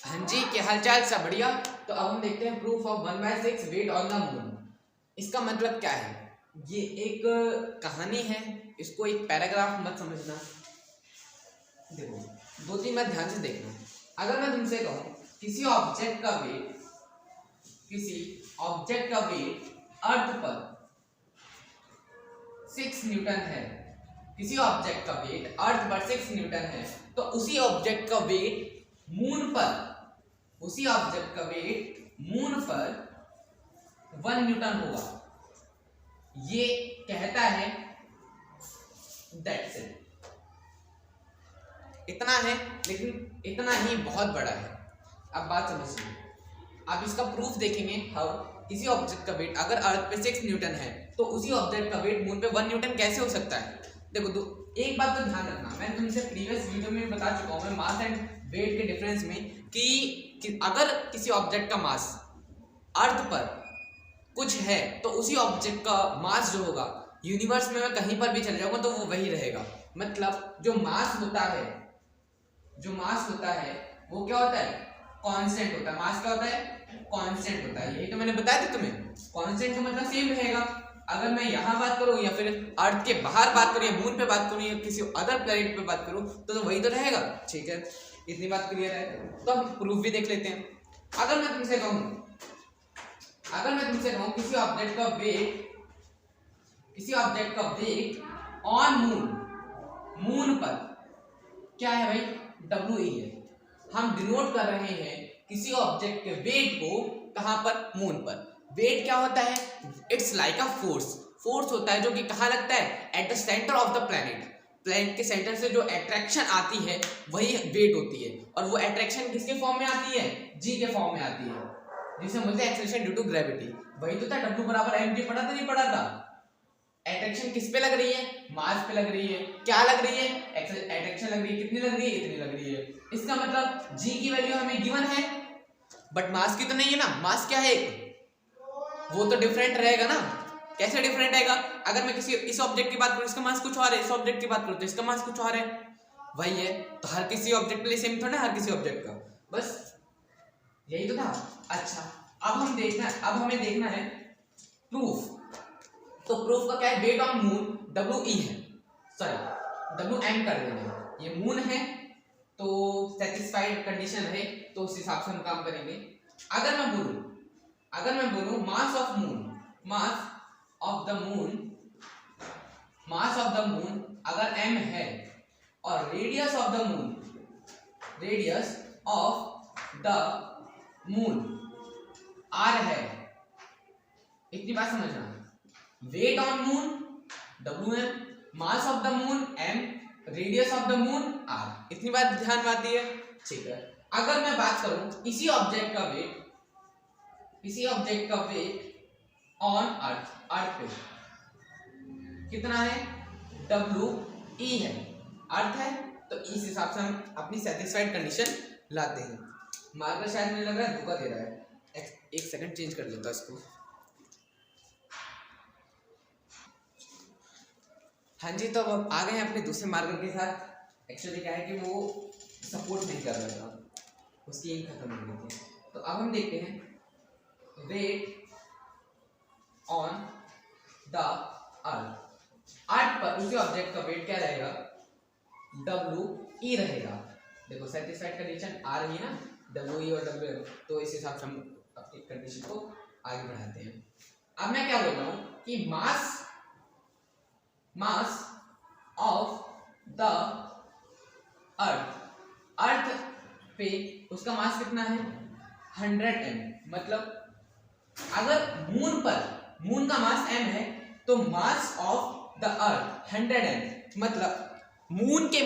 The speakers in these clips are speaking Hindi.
हाँ जी, क्या हालचाल, सब बढ़िया। तो अब हम देखते हैं proof of 1/6 weight on the moon. इसका मतलब क्या है? ये एक कहानी है, इसको एक पैराग्राफ मत समझना। देखो, दो तीन बार ध्यान से देखना। अगर मैं तुमसे कहूँ किसी ऑब्जेक्ट का वेट अर्थ पर 6 न्यूटन है, किसी ऑब्जेक्ट का वेट अर्थ पर 6 न्यूटन है, तो उसी ऑब्जेक्ट का वेट मून पर 1 न्यूटन होगा। ये कहता है, दैट्स इट। इतना है, लेकिन इतना ही बहुत बड़ा है। अब बात समझिए, आप इसका प्रूफ देखेंगे। हाउ? किसी ऑब्जेक्ट का वेट अगर अर्थ पे 6 न्यूटन है, तो उसी ऑब्जेक्ट का वेट मून पे 1 न्यूटन कैसे हो सकता है? देखो, एक बात तो ध्यान रखना, मैं तुमसे प्रीवियस वीडियो में बता चुका हूँ, मैं मास एंड वेट के डिफरेंस में, कि अगर किसी ऑब्जेक्ट का मास अर्थ पर कुछ है, तो उसी ऑब्जेक्ट का मास जो होगा, यूनिवर्स में मैं कहीं पर भी चले जाऊंगा तो वो वही रहेगा। मतलब जो मास होता है वो क्या होता है? कांस्टेंट होता है। मास क्या होता है? कांस्टेंट होता है। यही तो मैंने बताया था तुम्हें। कांस्टेंट का मतलब सेम रहेगा। अगर मैं यहाँ बात करूँ या फिर अर्थ के बाहर बात करूँ या मून पे बात करूँ या किसी अदर प्लेनेट पे बात करूँ, तो वही तो रहेगा। ठीक है, इतनी बात क्लियर है। तो हम प्रूफ भी देख लेते हैं। अगर मैं तुमसे कहूँ किसी ऑब्जेक्ट का वेट ऑन मून पर क्या है भाई? WE है। हम डिनोट कर रहे हैं किसी ऑब्जेक्ट के वेट को कहां पर? मून पर। वेट क्या होता है? इट्स लाइक अ फोर्स होता है, जो कि कहां लगता है? At the centre of the planet के सेंटर से जो अट्रैक्शन आती है वही वेट होती है। और वो अट्रैक्शन किसके फॉर्म में आती है? G के फॉर्म में आती है, जिसे बोलते हैं एक्सेलरेशन ड्यू टू ग्रेविटी। वही तो था, W बराबर mg। पढ़ा था नहीं पढ़ा था? अट्रैक्शन किस पे लग रही है? मास पे लग रही है। क्या लग रही है? अट्रैक्शन लग रही है। कितनी लग रही है? इतनी लग रही है। इसका मतलब G की वैल्यू हमें गिवन है, बट मास की तो नहीं है ना। मास क्या है? वो तो डिफरेंट रहेगा ना। कैसे डिफरेंट रहेगा? अगर मैं इस ऑब्जेक्ट की बात करूं, इसका मास कुछ और है, इस ऑब्जेक्ट की बात करूं तो इसका मास कुछ और है। वही है, तो हर किसी ऑब्जेक्ट के लिए सेम थोड़ा ना, हर किसी ऑब्जेक्ट का। बस यही तो था। अच्छा, अब हमें देखना है प्रूफ। तो प्रूफ का क्या है? वेट ऑन मून WE है, सॉरी WM कर देंगे। ये मून है तो सेटिस्फाइड कंडीशन रहे, तो उस हिसाब से हम काम करेंगे। अगर मैं बोलूं मास ऑफ द मून अगर m है, और radius of the moon r है, इतनी बात समझना। Weight on moon WM, mass of the moon m, radius of the moon r। इतनी बात ध्यान में आती है? ठीक है। अगर मैं बात करूं इसी ऑब्जेक्ट का वेट ऑन अर्थ पे कितना है? WE है। अर्थ है तो इस हिसाब से हम अपनी सेटिस्फाइड कंडीशन लाते हैं। मार्कर शायद मुझे लग रहा है धोखा दे रहा है। एक सेकंड चेंज कर लेता इसको। हाँ जी, तो अब आ गए हैं अपने दूसरे मार्कर के साथ। एक्चुअली क्या है कि वो सपोर्ट नहीं कर रहा था, उसकी इंक खत्म हो गई थी। तो अब हम देखते हैं वेट ऑन द अर्थ पर उसी ऑब्जेक्ट का वेट क्या रहेगा? WE रहेगा। देखो, सेटिस्फाइड कंडीशन आ रही है ना, WE और WM, तो इस हिसाब से हम अपनी कंडीशन को आगे बढ़ाते हैं। अब मैं क्या बोल रहा हूँ कि मास ऑफ द अर्थ पे उसका मास कितना है? 100m। मतलब अगर मून का मास m है, तो mass of the earth 100m। मतलब मून के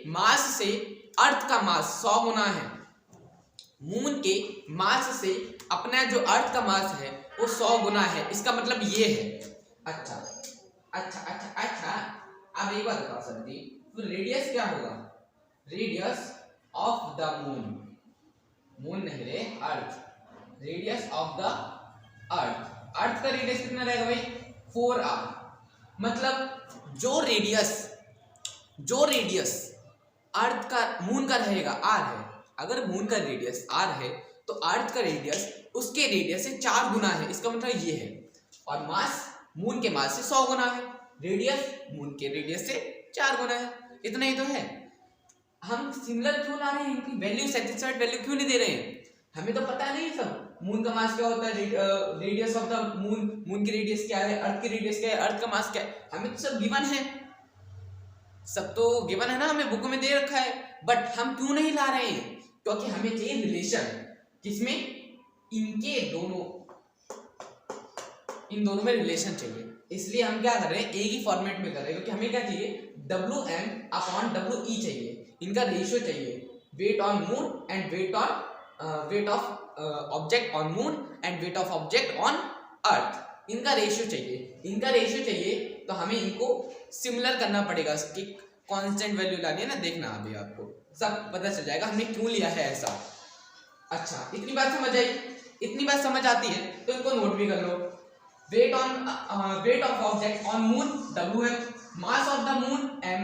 मास से अर्थ का मास 100 गुना है। मून के मास से अपना जो अर्थ का मास है वो 100 गुना है। इसका मतलब ये है। अच्छा, अब एक बात बताओ सर जी, तो रेडियस क्या होगा? रेडियस ऑफ द मून नहीं रे, अर्थ। रेडियस ऑफ द अर्थ का रेडियस कितना रहेगा भाई? 4r। मतलब जो रेडियस अर्थ का मून का रहेगा आर है, अगर मून का रेडियस आर है तो अर्थ का रेडियस उसके रेडियस से 4 गुना है, इसका मतलब ये है। और मास मून के मास से 100 गुना है, रेडियस मून के रेडियस से 4 गुना है, इतना ही तो है। हम सिमिलर क्यों ला रहे हैं, इनकी वैल्यू सेटिस्फाइड वैल्यू क्यों नहीं दे रहे हैं, हमें तो पता नहीं है सब। मून का मास क्या होता है, radius of the moon, moon की रेडियस क्या है, अर्थ की रेडियस क्या है, अर्थ का मास क्या है, हमें तो सब गिवन है, सब तो गिवन है ना, हमें बुक में दे रखा है। बट हम क्यों नहीं ला रहे हैं, क्योंकि हमें चाहिए रिलेशन, किसमें, इनके दोनों, इन दोनों में रिलेशन चाहिए, इसलिए हम क्या कर रहे हैं, एक ही फॉर्मेट में कर रहे हैं, क्योंकि हमें क्या चाहिए, WM/WE चाहिए, इनका रेशियो चाहिए, weight on moon and weight of object on moon and weight of object on earth, इनका रेशियो चाहिए, इनका रेशियो चाहिए तो हमें इनको सिमिलर करना पड़ेगा, कि कांस्टेंट वैल्यू लानी है ना, देखना अभी आपको सब पता चल जाएगा हमने क्यों लिया है ऐसा। अच्छा, इतनी बात समझ आई, इतनी बात समझ आती है तो इनको नोट भी कर लो। Weight of object on moon WM, mass of the moon M,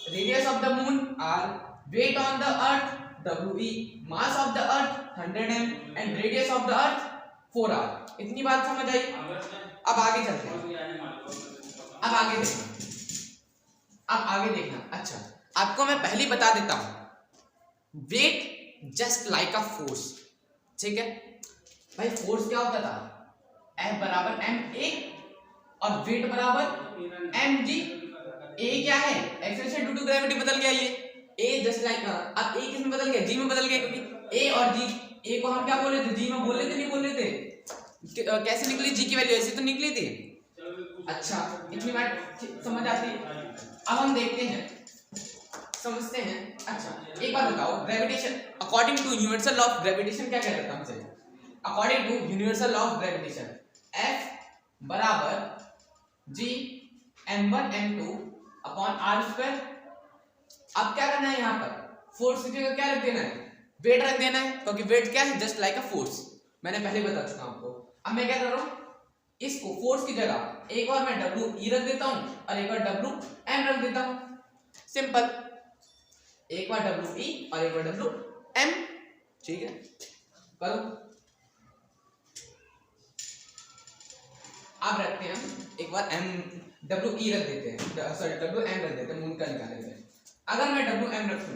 radius of the moon R, weight on the earth WE, mass of the earth 100m and radius of the earth 4R। इतनी बात समझ आई, अब आगे चलते हैं, अब आगे देखना। अच्छा, आपको मैं पहले ही बता देता हूं, weight just like a force, ठीक है भाई, फोर्स क्या होता था, F बराबर ma और वेट बराबर mg। ए क्या है, एक्सेलरेशन ड्यू टू ग्रेविटी बदल गया, ये ए जस्ट लाइक, अब ए किस में बदल गया, जी में बदल गया, क्योंकि ए और जी, ए को हम क्या बोल रहे थे, जी में बोल रहे थे, नहीं बोल रहे थे, कैसे निकली जी की वैल्यू, ऐसे तो निकली थी। अच्छा, इतनी बात समझ आती है, अब हम देखते हैं, समझते हैं। अच्छा, एक बात बताओ, gravitation according to universal law of gravitation क्या कहता था हमसे, according to universal law of gravitation F बराबर G m1 m2 upon r²। अब क्या करना है, यहाँ पर फोर्स की जगह क्या रख देना है, वेट रख देना है, क्योंकि वेट क्या है, जस्ट लाइक अ फोर्स, मैंने पहले बता चुका आपको। अब मैं क्या कर रहा हूँ, इसको फोर्स की जगह एक बार मैं WE रख देता हूँ और एक बार WM रख देता हूँ, सिंपल, एक बार WE और एक बार WM, ठीक है, करो। अब रखते हैं हम एक बार WE रख देते हैं, सॉरी WM रख देते हैं, मून का निकालेंगे। अगर मैं WM रखूं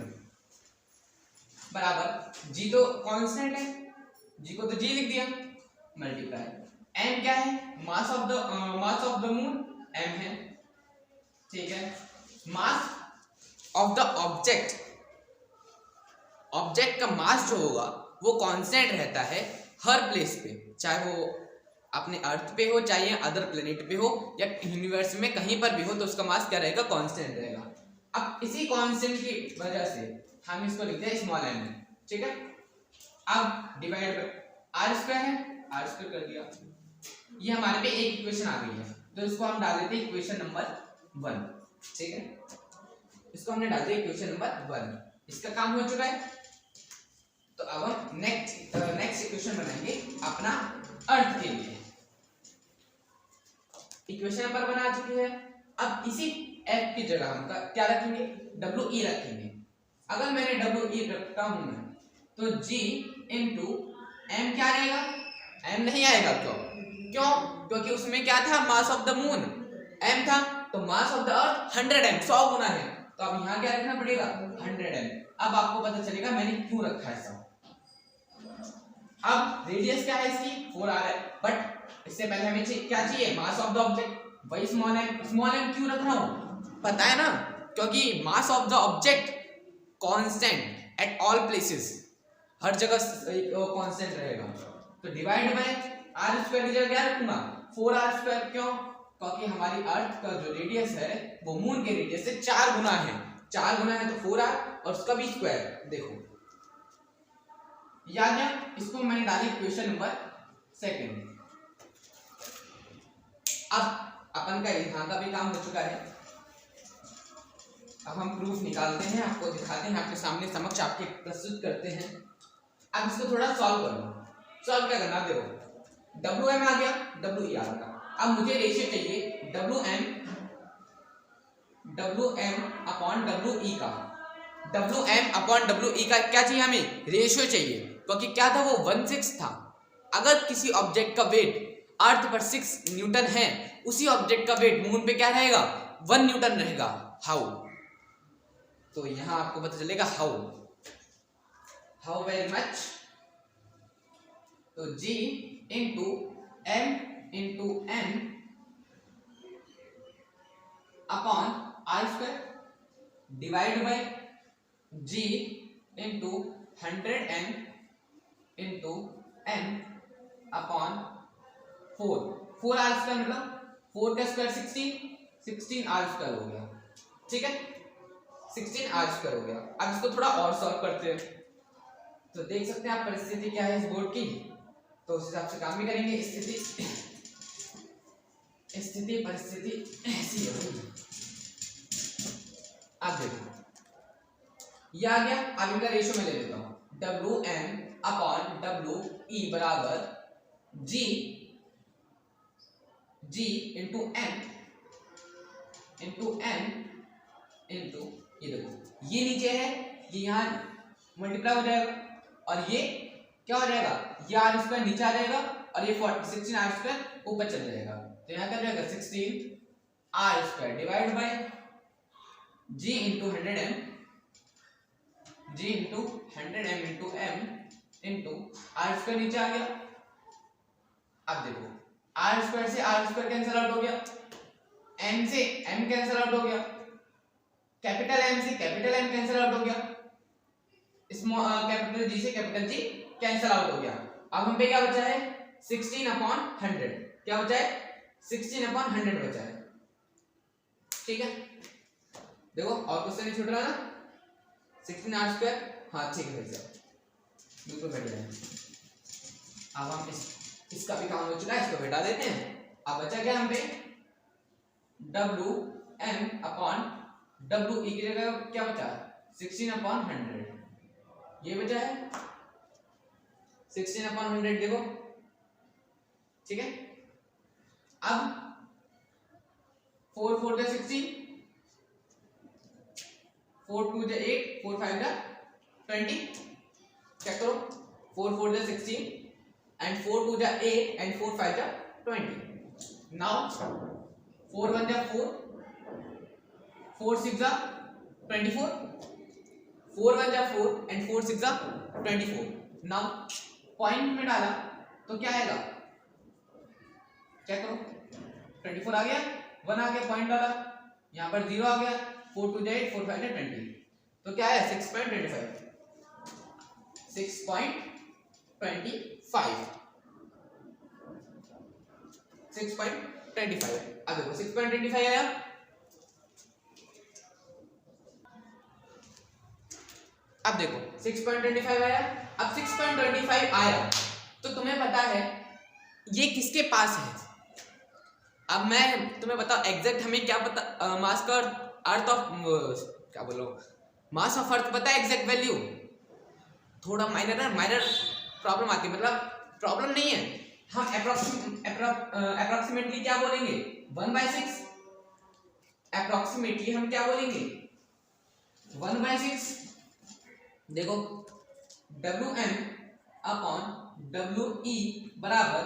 बराबर, G तो कांस्टेंट है, G को तो G लिख दिया, मल्टीप्लाई M क्या है, मास ऑफ द मून M है, ठीक है, मास ऑफ द ऑब्जेक्ट, ऑब्जेक्ट का मास जो होगा वो कांस्टेंट रहता है हर प्लेस पे, चाहे वो अपने अर्थ पे हो, चाहे अदर प्लेनेट पे हो, या यूनिवर्स में कहीं पर भी हो, तो उसका मास क्या रहेगा, कांस्टेंट रहेगा। अब इसी कांस्टेंट की वजह से हम इसको लिखते हैं स्मॉल m, ठीक है। अब डिवाइड बाय r² है, r² कर दिया, ये हमारे पे एक इक्वेशन आ गई है, तो इसको हम डाल देते हैं इक्वेशन नंबर 1, ठीक है, इसको हमने डाल दिया इक्वेशन नंबर 1, इसका काम हो चुका है। तो अब हम नेक्स्ट इक्वेशन बनाएंगे अपना अर्थ के लिए, इक्वेशन नंबर 1 आ चुकी है। अब इसी F की जगह हम क्या रखेंगे, WE रखेंगे। अगर मैंने WE रखता हूं मैं, तो G into M क्या रहेगा, M नहीं आएगा, क्यों, क्योंकि उसमें क्या था, मास ऑफ द मून M था, तो mass of the earth 100m, 100 गुना है, तो अब यहाँ क्या रखना पड़ेगा, 100m। अब आपको पता चलेगा मैंने क्यों रखा है ऐसा। अब रेडियस क्या है इसकी, 4r है, बट इससे पहले हमें क्या चाहिए, मास ऑफ द ऑब्जेक्ट, वही स्मॉल m क्यों रख रहा हूं, पता है ना, क्योंकि mass of the object constant at all places, हर जगह कांस्टेंट रहेगा, तो डिवाइड बाय r² की जगह क्या रखूंगा, 4r², क्यों, क्योंकि हमारी अर्थ का जो रेडियस है वो मून के रेडियस से 4 गुना है, 4 गुना है तो 4r और उसका भी स्क्वायर, देखो याद है, इसको मैंने डाली इक्वेशन नंबर 2। अब अपन का यहाँ का भी काम हो चुका है, अब हम प्रूफ निकालते हैं, आपको दिखाते हैं, आपके सामने समक्ष आपके प्रस्तुत करते हैं। अब इसको थोड़ा सॉल्व करो, सॉल्व क्या करना, देखो WM आ गया, WE आ गया, अब मुझे रेशियो चाहिए WM अपॉन WE का, WM/WE का क्या चाहिए, हमें रेशियो चाहिए, क्योंकि क्या था वो 1/6 था। अगर किसी ऑब्जेक्ट का वेट अर्थ पर 6 न्यूटन है, उसी ऑब्जेक्ट का वेट मून पे क्या रहेगा, 1 न्यूटन रहेगा। हाउ? तो यहां आपको पता चलेगा हाउ वेरी मच। तो G into M into N upon R² divide by G into 100M into N upon 4 R² मतलब 4 का स्क्वायर 16 R² हो गया। ठीक है, 16 R² हो गया। अब इसको थोड़ा और सॉल्व करते हैं। तो देख सकते हैं आप परिस्थिति क्या है इस बोर्ड की, तो उस हिसाब से काम भी करेंगे। स्थिति परिस्थिति ऐसी है। अब देखो ये आ गया। अब इनका रेशियो मैं ले लेता हूं, WM/WE बराबर G इंटू N इंटू ये देखो ये नीचे है, ये यहाँ मल्टीप्लाई हो जाएगा और ये क्या हो जाएगा, ये R² नीचे आ जाएगा और ये 16 R² ऊपर चल जाएगा। तो यहाँ क्या जाएगा 16 R² divide by G into 100M into M into R² नीचे आ गया। अब देखो R² से R² कैंसिल आउट हो गया, M से M कैंसिल आउट हो गया, कैपिटल M से कैपिटल M कैंसिल आउट हो गया, कैपिटल G से कैपिटल G कैंसिल आउट हो गया। अब हम पे क्या बचा है 16/100। क्या बचा है 16/100 बचा है। ठीक है, देखो और क्वेश्चन नहीं छूट रहा ना। 16 R², हाँ ठीक है भाई साहब, बिल्कुल बढ़िया है। अब हम इसका भी काम हो चुका है, इसको घटा देते हैं। अब बचा क्या हम पे WM/WE की जगह क्या बचा 16/100, ये बचा है 16/100। देखो ठीक है, अब 4 4 जा 16, 4 2 जा 8, 4 5 जा 20। चेक करो 4 4 जा 16 and 4 2 जा 8 and 4 5 जा 20। नाउ 4 1 जा 4, 4 6 जा 24, 4 1 जा 4 and 4 6 जा 24। नाउ पॉइंट में डाला तो क्या आएगा, चेक करो 24 आ गया, 1 आ गया, पॉइंट डाला, यहाँ पर 0 आ गया, 4 2 जा 8, 4 5 जा 20। तो क्या है 6.25, 6.25। अब देखो 6.25 आया। अब देखो 6.25 आया। अब 6.25 आया तो तुम्हें पता है ये किसके पास है। अब मैं तुम्हें बताओ एग्जैक्ट हमें क्या पता, मास का अर्थ ऑफ क्या बोलो मास ऑफ अर्थ पता है एग्जैक्ट वैल्यू। थोड़ा माइनर प्रॉब्लम आती है, मतलब प्रॉब्लम नहीं है, हम अप्रोक्सीमेटली क्या बोलेंगे 1/6। अप्रोक्सीमेटली हम क्या बोलेंगे 1/6। देखो WM/WE बराबर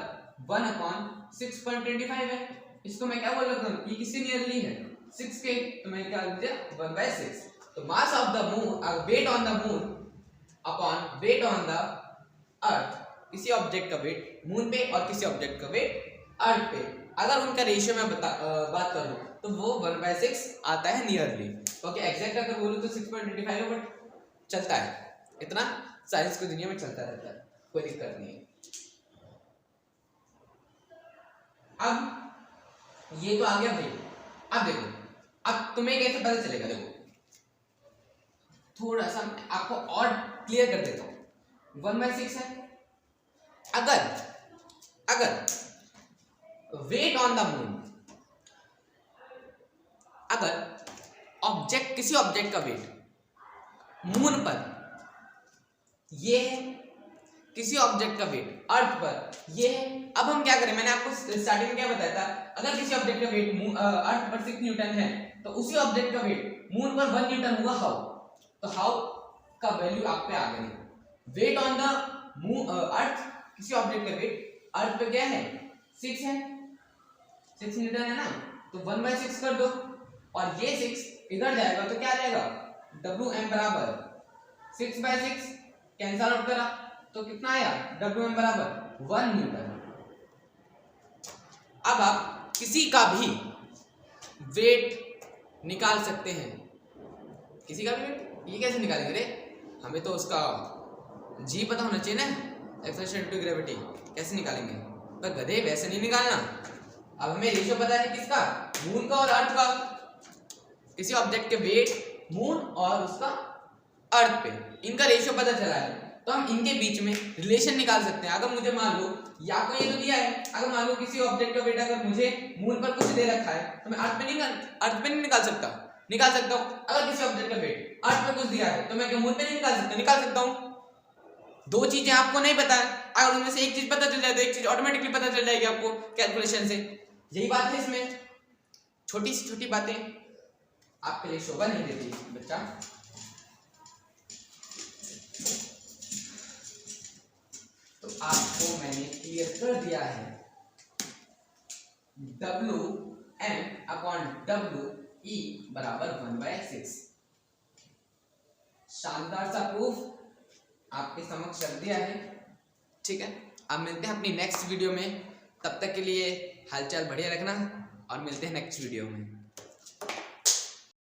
1/6.25 है। इसको मैं क्या बोल रहा हूँ, ये किससे नियरली है 6 के, तो मैं क्या लिख दिया 1/6। तो mass of the moon, weight on the moon upon weight on the earth, किसी ऑब्जेक्ट का वेट मून पे और किसी ऑब्जेक्ट का वेट अर्थ पे, अगर उनका रेशियो में बात करूं तो वो 1/6 आता है नियरली। क्योंकि एग्जैक्ट अगर बोलूं तो 6.25 है, बट चलता है, इतना साइंस की दुनिया में चलता रहता है, कोई दिक्कत नहीं है। अब ये तो आ गया भाई। अब देखो अब तुम्हें कैसे पता चलेगा, देखो थोड़ा सा आपको और क्लियर कर देता हूं। 1/6 है, अगर वेट ऑन द मून, अगर ऑब्जेक्ट किसी ऑब्जेक्ट का वेट मून पर ये है, किसी ऑब्जेक्ट का वेट अर्थ पर ये है। अब हम क्या करें, मैंने आपको स्टार्टिंग में क्या बताया था, अगर किसी ऑब्जेक्ट का वेट अर्थ पर 6 न्यूटन है तो उसी ऑब्जेक्ट का वेट मून पर 1 न्यूटन होगा। हाउ, तो हाउ का वैल्यू आप पे आ गई। वेट ऑन द अर्थ, किसी ऑब्जेक्ट का वेट अर्थ पे क्या है 6 है, 6 न्यूटन है ना, तो 1/6 कर दो और ये 6 इधर जाएगा तो क्या जाएगा Wm बराबर 6/6 कैंसल आउट करा तो कितना आया Wm बराबर 1 न्यूटन। अब आप किसी का भी वेट निकाल सकते हैं, किसी का भी वेट, ये कैसे निकालेंगे रे, हमें तो उसका जी पता होना चाहिए ना, एक्सेलरेशन टू ग्रेविटी, कैसे निकालेंगे, पर गधे वैसे नहीं निकालना। अब हमें रेशियो पता है किसका, मून का और अर्थ का, किसी ऑब्जेक्ट के वेट मून और उसका अर्थ पे, इनका रेशियो पता चला है तो हम इनके बीच में रिलेशन निकाल सकते हैं। अगर मुझे मान लो या को ये तो दिया है, अगर मान लो किसी ऑब्जेक्ट का वेट अगर मुझे मून पर कुछ दे रखा है तो मैं अर्थ पे नहीं निकाल सकता, निकाल सकता हूं। अगर किसी ऑब्जेक्ट का वेट अर्थ पे कुछ दिया है तो मैं क्या मून पे नहीं निकाल सकता हूं। दो चीजें आपको नहीं पता है, अगर उनमें से एक चीज पता चल जाए तो एक चीज ऑटोमेटिकली पता चल जाएगी आपको कैलकुलेशन से। यही बात है इसमें, छोटी सी छोटी बातें आपके लिए शोभा नहीं देती बच्चा। तो आपको मैंने क्लियर कर दिया है Wm/We बराबर 1/6। शानदार सा प्रूफ आपके समक्ष रख दिया है। ठीक है, अब मिलते हैं अपनी नेक्स्ट वीडियो में, तब तक के लिए हालचाल बढ़िया रखना और मिलते हैं नेक्स्ट वीडियो में।